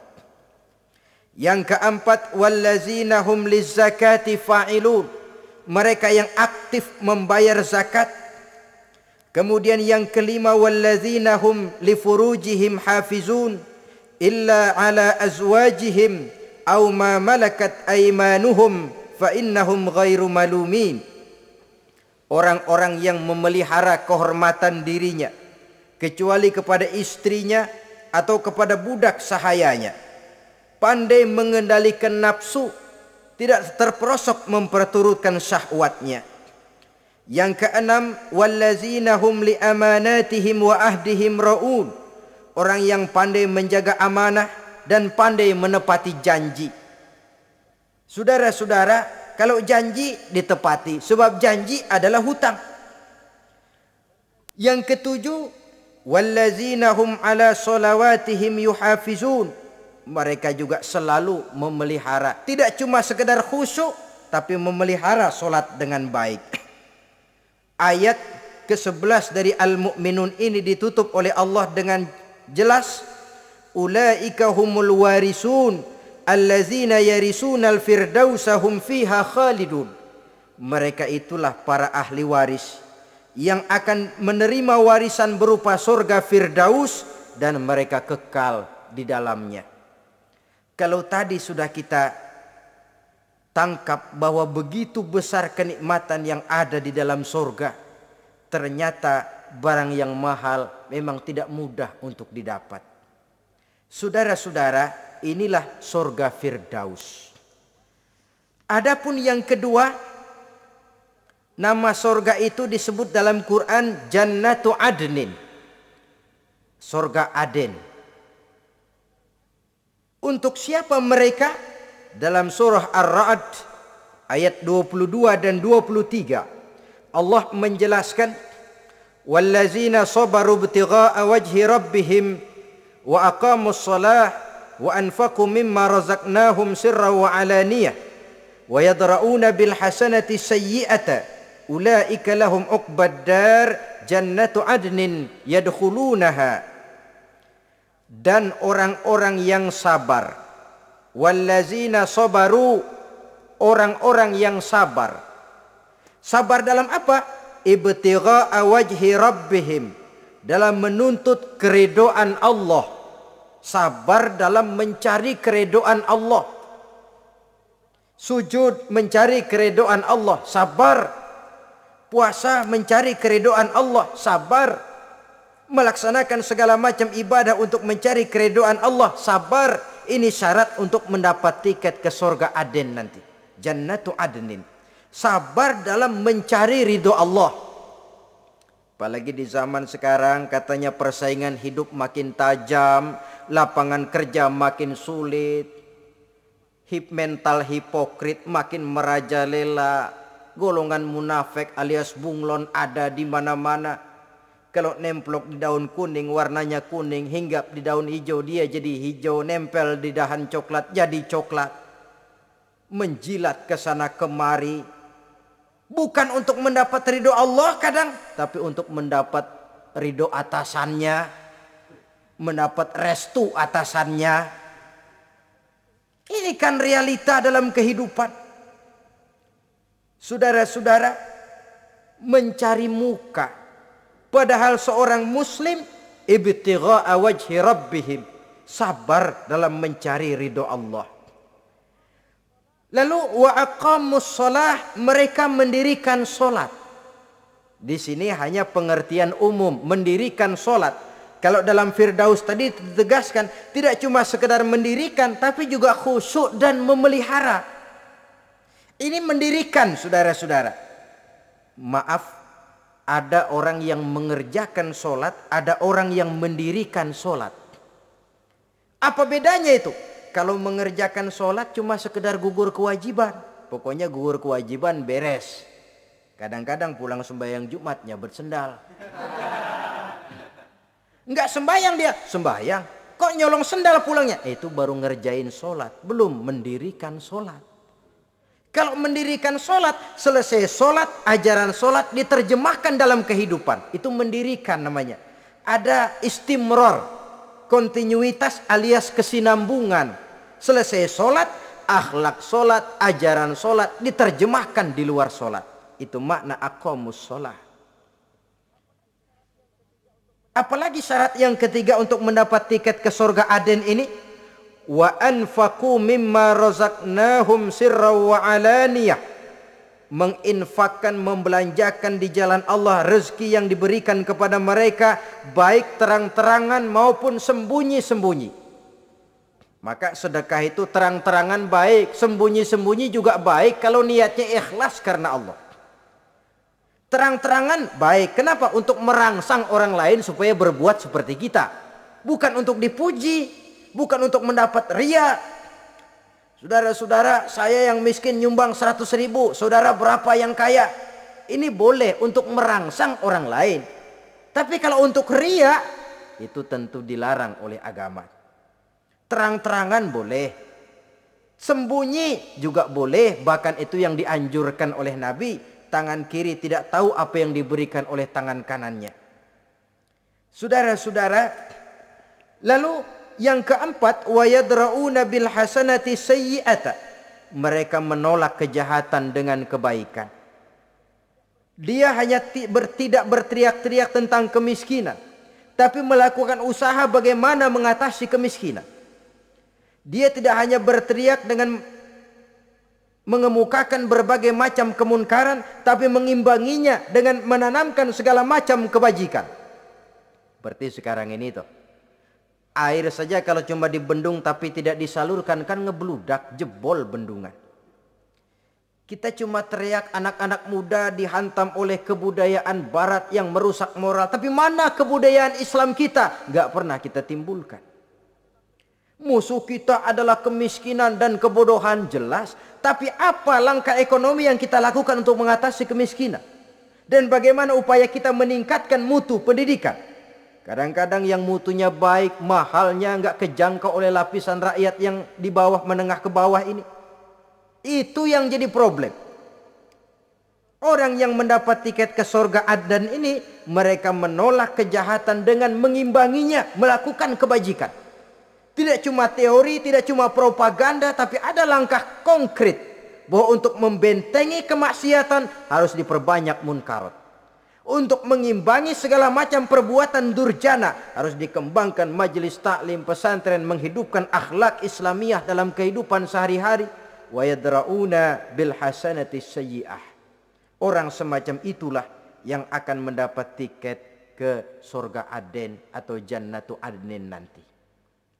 Yang keempat, wallazina hum lizzakati fa'ilun. Mereka yang aktif membayar zakat. Kemudian yang kelima, wallazina hum lifurujihim hafizun illa ala azwajihim aw ma malakat aymanuhum fa innahum ghairu malumin. Orang-orang yang memelihara kehormatan dirinya kecuali kepada istrinya atau kepada budak sahayanya, pandai mengendalikan nafsu, tidak terperosok memperturutkan syahwatnya. Yang keenam, wallazina hum li amanatihim wa ahdihim raun. Orang yang pandai menjaga amanah dan pandai menepati janji. Saudara-saudara, kalau janji ditepati, sebab janji adalah hutang. Yang ketujuh, wallazina hum ala salawatihim yuhafizun. Mereka juga selalu memelihara, tidak cuma sekedar khusyuk, tapi memelihara solat dengan baik. Ayat ke-11 dari Al-Mu'minun ini ditutup oleh Allah dengan jelas, ulaika humul warisun allazina yarisunal firdausa hum fiha khalidun. Mereka itulah para ahli waris yang akan menerima warisan berupa surga Firdaus dan mereka kekal di dalamnya. Kalau tadi sudah kita tangkap bahwa begitu besar kenikmatan yang ada di dalam surga, ternyata barang yang mahal memang tidak mudah untuk didapat. Saudara-saudara, inilah surga Firdaus. Adapun yang kedua, nama surga itu disebut dalam Quran Jannatu Adnin, surga Aden. Untuk siapa mereka? Dalam surah Ar-Ra'd ayat 22 dan 23 Allah menjelaskan, wallazina sabaru ibtigha'a wajhi rabbihim wa aqamus shalah wa anfaqu mimma razaqnahum sirran wa alaniyah wa yadra'una bil hasanati sayyi'ata ulaika lahum uqbad dar jannatu adnin yadkhulunaha. Dan orang-orang yang sabar, wallazina sabaru, orang-orang yang sabar. Sabar dalam apa? Ibtigha'a wajhi rabbihim, dalam menuntut keridhaan Allah. Sabar dalam mencari keridhaan Allah. Sujud mencari keridhaan Allah, sabar. Puasa mencari keridhaan Allah, sabar. Melaksanakan segala macam ibadah untuk mencari keridhaan Allah, sabar. Ini syarat untuk mendapat tiket ke surga Aden nanti, Jannatu Adnin. Sabar dalam mencari ridho Allah. Apalagi di zaman sekarang katanya persaingan hidup makin tajam, lapangan kerja makin sulit, mental hipokrit makin merajalela, golongan munafik alias bunglon ada di mana-mana. Kalau nemplok di daun kuning warnanya kuning, hinggap di daun hijau dia jadi hijau, nempel di dahan coklat jadi coklat. Menjilat ke sana kemari, bukan untuk mendapat ridho Allah kadang, tapi untuk mendapat ridho atasannya, mendapat restu atasannya. Ini kan realita dalam kehidupan. Saudara-saudara, mencari muka. Padahal seorang muslim ibtigha'a wajhi rabbihim, sabar dalam mencari ridho Allah. Lalu wa aqamus shalah, mereka mendirikan salat. Di sini hanya pengertian umum, mendirikan salat. Kalau dalam Firdaus tadi ditegaskan tidak cuma sekedar mendirikan, tapi juga khusyuk dan memelihara. Ini mendirikan, saudara-saudara. Maaf, ada orang yang mengerjakan sholat, ada orang yang mendirikan sholat. Apa bedanya itu? Kalau mengerjakan sholat cuma sekedar gugur kewajiban. Pokoknya gugur kewajiban beres. Kadang-kadang pulang sembahyang Jumatnya bersendal. Enggak sembahyang dia, sembahyang. Kok nyolong sendal pulangnya? Itu baru ngerjain sholat, belum mendirikan sholat. Kalau mendirikan sholat, selesai sholat, ajaran sholat diterjemahkan dalam kehidupan. Itu mendirikan namanya. Ada istimror, kontinuitas alias kesinambungan. Selesai sholat, akhlak sholat, ajaran sholat diterjemahkan di luar sholat. Itu makna aqamus sholah. Apalagi syarat yang ketiga untuk mendapat tiket ke surga Aden ini? Wa anfaqu mimma razaqnahum sirran wa alaniyah, menginfakkan, membelanjakan di jalan Allah rezeki yang diberikan kepada mereka, baik terang-terangan maupun sembunyi-sembunyi. Maka sedekah itu terang-terangan baik, sembunyi-sembunyi juga baik kalau niatnya ikhlas karena Allah. Terang-terangan baik, kenapa? Untuk merangsang orang lain supaya berbuat seperti kita, bukan untuk dipuji, bukan untuk mendapat ria. Saudara-saudara, saya yang miskin nyumbang 100.000, saudara berapa yang kaya? Ini boleh untuk merangsang orang lain. Tapi kalau untuk ria, itu tentu dilarang oleh agama. Terang-terangan boleh, sembunyi juga boleh, bahkan itu yang dianjurkan oleh Nabi. Tangan kiri tidak tahu apa yang diberikan oleh tangan kanannya. Saudara-saudara, lalu yang keempat, wa yadra'una bil hasanati sayyi'ata, mereka menolak kejahatan dengan kebaikan. Dia hanya tidak berteriak-teriak tentang kemiskinan, tapi melakukan usaha bagaimana mengatasi kemiskinan. Dia tidak hanya berteriak dengan mengemukakan berbagai macam kemunkaran, tapi mengimbanginya dengan menanamkan segala macam kebajikan. Berarti sekarang ini tuh, air saja kalau cuma dibendung tapi tidak disalurkan kan ngebludak, jebol bendungan. Kita cuma teriak anak-anak muda dihantam oleh kebudayaan barat yang merusak moral. Tapi mana kebudayaan Islam kita? Gak pernah kita timbulkan. Musuh kita adalah kemiskinan dan kebodohan, jelas. Tapi apa langkah ekonomi yang kita lakukan untuk mengatasi kemiskinan? Dan bagaimana upaya kita meningkatkan mutu pendidikan? Kadang-kadang yang mutunya baik, mahalnya gak kejangkau oleh lapisan rakyat yang di bawah, menengah ke bawah ini. Itu yang jadi problem. Orang yang mendapat tiket ke surga Adnan ini, mereka menolak kejahatan dengan mengimbanginya, melakukan kebajikan. Tidak cuma teori, tidak cuma propaganda, tapi ada langkah konkret bahwa untuk membentengi kemaksiatan harus diperbanyak munkarat. Untuk mengimbangi segala macam perbuatan durjana harus dikembangkan majelis taklim pesantren, menghidupkan akhlak Islamiyah dalam kehidupan sehari-hari. Wa yadra'una bil hasanati sayyi'ah. Orang semacam itulah yang akan mendapat tiket ke surga Aden atau Jannatu Adnin nanti.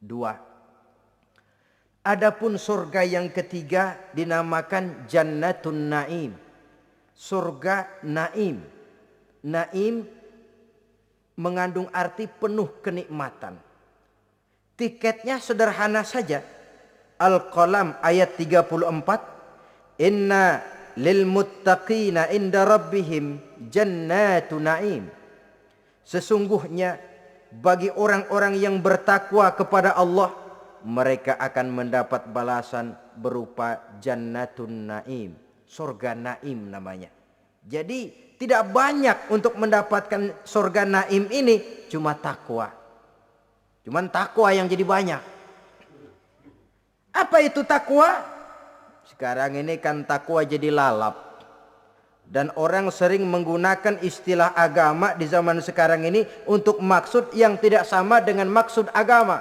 2. Adapun surga yang ketiga dinamakan Jannatun Naim. Surga Naim. Naim mengandung arti penuh kenikmatan. Tiketnya sederhana saja. Al-Qalam ayat 34. Inna lil muttaqina inda rabbihim jannatu na'im. Sesungguhnya bagi orang-orang yang bertakwa kepada Allah, mereka akan mendapat balasan berupa jannatun na'im. Surga Naim namanya. Jadi tidak banyak untuk mendapatkan surga Naim ini, cuma takwa. Cuman takwa yang jadi banyak. Apa itu takwa? Sekarang ini kan takwa jadi lalap. Dan orang sering menggunakan istilah agama di zaman sekarang ini untuk maksud yang tidak sama dengan maksud agama.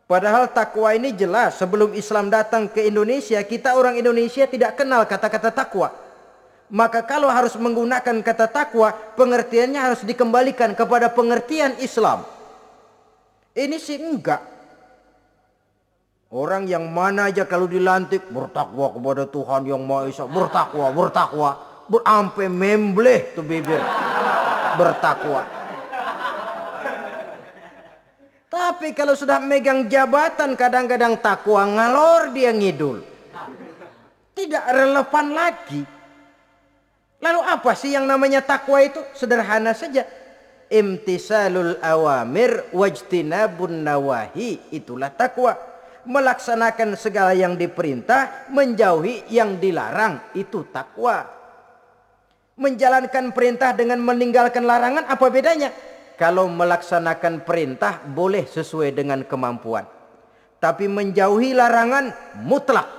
Padahal takwa ini jelas, sebelum Islam datang ke Indonesia, kita orang Indonesia tidak kenal kata-kata takwa. Maka kalau harus menggunakan kata takwa, pengertiannya harus dikembalikan kepada pengertian Islam. Ini sih enggak. Orang yang mana aja kalau dilantik bertakwa kepada Tuhan yang Maha Esa, bertakwa, sampai membleh tuh bibir, bertakwa. Tapi kalau sudah megang jabatan kadang-kadang takwa ngalor dia ngidul, tidak relevan lagi. Lalu apa sih yang namanya takwa itu? Sederhana saja, imtisalul awamir wajtinabun nawahi, itulah takwa. Melaksanakan segala yang diperintah, menjauhi yang dilarang, itu takwa. Menjalankan perintah dengan meninggalkan larangan, apa bedanya? Kalau melaksanakan perintah boleh sesuai dengan kemampuan, tapi menjauhi larangan mutlak.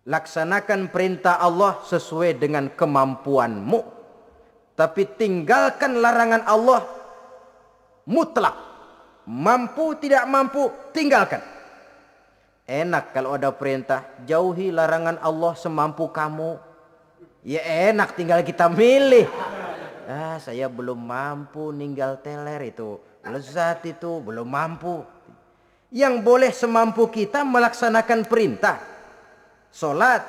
Laksanakan perintah Allah sesuai dengan kemampuanmu, tapi tinggalkan larangan Allah mutlak. Mampu tidak mampu, tinggalkan. Enak kalau ada perintah, jauhi larangan Allah semampu kamu. Ya enak, tinggal kita milih. Saya belum mampu ninggal teler itu, lezat itu, belum mampu. Yang boleh semampu kita melaksanakan perintah. Sholat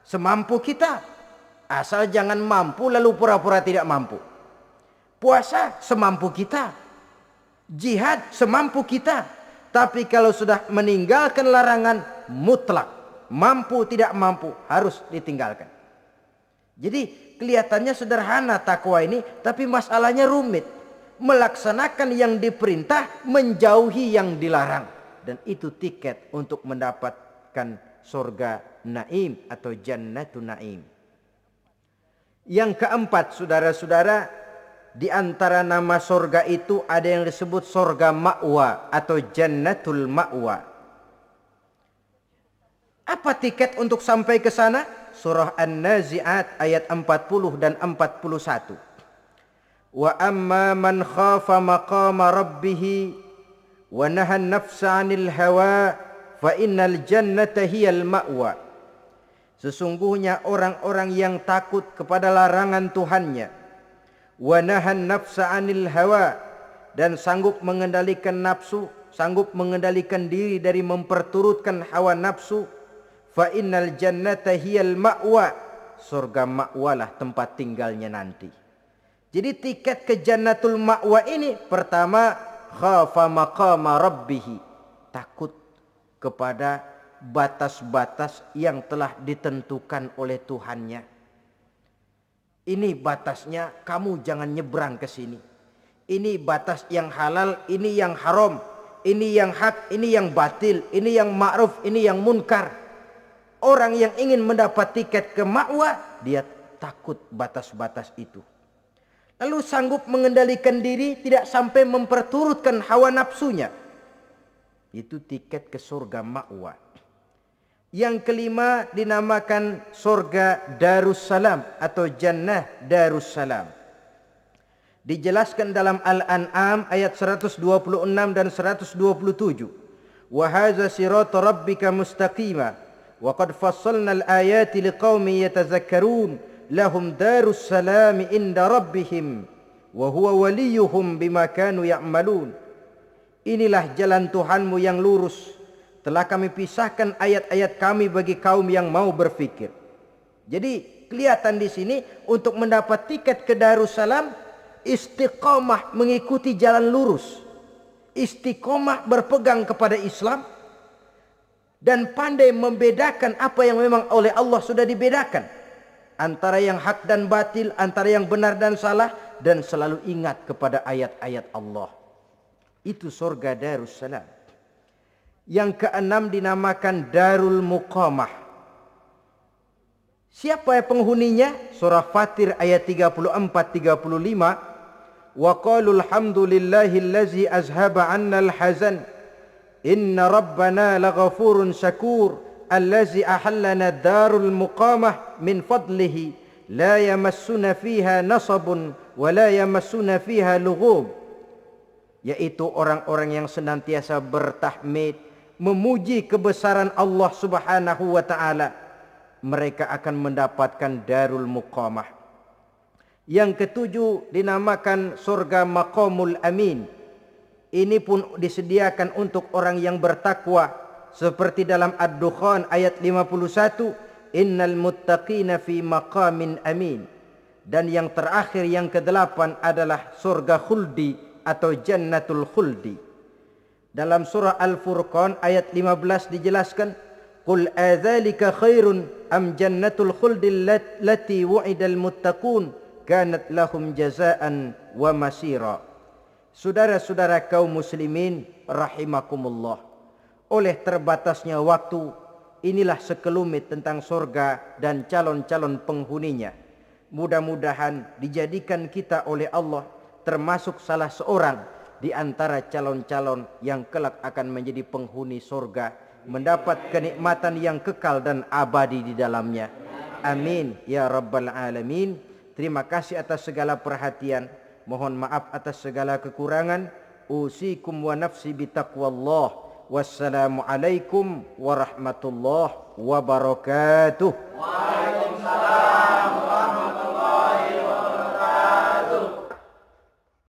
semampu kita, asal jangan mampu lalu pura-pura tidak mampu. Puasa semampu kita. Jihad semampu kita. Tapi kalau sudah meninggalkan larangan mutlak, mampu tidak mampu harus ditinggalkan. Jadi kelihatannya sederhana takwa ini, tapi masalahnya rumit. Melaksanakan yang diperintah, menjauhi yang dilarang. Dan itu tiket untuk mendapatkan surga Naim atau Jannatun Naim. Yang keempat, saudara-saudara, di antara nama surga itu ada yang disebut surga ma'wa atau Jannatul Ma'wa. Apa tiket untuk sampai ke sana? Surah An-Nazi'at ayat 40 dan 41. Wa amma man khafa maqama rabbih wa nahan nafsa 'anil hawa fa innal jannata hiyal ma'wa. Sesungguhnya orang-orang yang takut kepada larangan Tuhannya, wa nahan nafsa 'anil hawa, dan sanggup mengendalikan nafsu, sanggup mengendalikan diri dari memperturutkan hawa nafsu, fa innal jannata hiyal ma'wa, surga ma'walah tempat tinggalnya nanti. Jadi tiket ke jannatul ma'wa ini pertama, khafa maqama rabbih, takut kepada batas-batas yang telah ditentukan oleh Tuhannya. Ini batasnya, kamu jangan nyebrang ke sini. Ini batas yang halal, ini yang haram, ini yang hak, ini yang batil, ini yang ma'ruf, ini yang munkar. Orang yang ingin mendapat tiket ke ma'wa, dia takut batas-batas itu. Lalu sanggup mengendalikan diri, tidak sampai memperturutkan hawa nafsunya. Itu tiket ke surga ma'wa. Yang kelima dinamakan surga Darussalam atau Jannah Darussalam. Dijelaskan dalam Al-An'am ayat 126 dan 127. Wa hadza sirata rabbika mustaqima wa qad fassalna al-ayati liqaumin yatazakkarun lahum darussalam inda rabbihim wa huwa waliyuhum bima kanu ya'malun. Inilah jalan Tuhanmu yang lurus. Telah kami pisahkan ayat-ayat kami bagi kaum yang mau berfikir. Jadi kelihatan di sini untuk mendapat tiket ke Darussalam, istiqomah mengikuti jalan lurus, istiqomah berpegang kepada Islam, dan pandai membedakan apa yang memang oleh Allah sudah dibedakan, antara yang hak dan batil, antara yang benar dan salah, dan selalu ingat kepada ayat-ayat Allah. Itu surga Darussalam. Yang keenam dinamakan Darul Muqamah. Siapa penghuninya? Surah Fatir ayat 34-35. Wa qalu alhamdulillahillazi azhaba 'annal hazan inna rabbana laghafurun syakur allazi ahallana darul muqamah min fadlihi la yamassuna fiha nasabun wa la yamassuna fiha lughub. Yaitu orang-orang yang senantiasa bertahmid, memuji kebesaran Allah Subhanahu wa taala, mereka akan mendapatkan Darul Muqamah. Yang ketujuh dinamakan surga Maqamul Amin. Ini pun disediakan untuk orang yang bertakwa, seperti dalam Ad-Dukhan ayat 51, innal muttaqina fi maqamin amin. Dan yang terakhir, yang kedelapan adalah surga khuldi atau jannatul khuldi. Dalam surah Al-Furqan ayat 15 dijelaskan, qul adzalika khairun am jannatul khuldi allati wu'idal muttaqun kanat lahum jazaan wa masira. Saudara-saudara kaum muslimin rahimakumullah, oleh terbatasnya waktu, inilah sekelumit tentang surga dan calon-calon penghuninya. Mudah-mudahan dijadikan kita oleh Allah termasuk salah seorang di antara calon-calon yang kelak akan menjadi penghuni surga, mendapat kenikmatan yang kekal dan abadi di dalamnya. Amin ya rabbal alamin. Terima kasih atas segala perhatian. Mohon maaf atas segala kekurangan. Usikum wa nafsi bitaqwallah. Wassalamualaikum warahmatullahi wabarakatuh.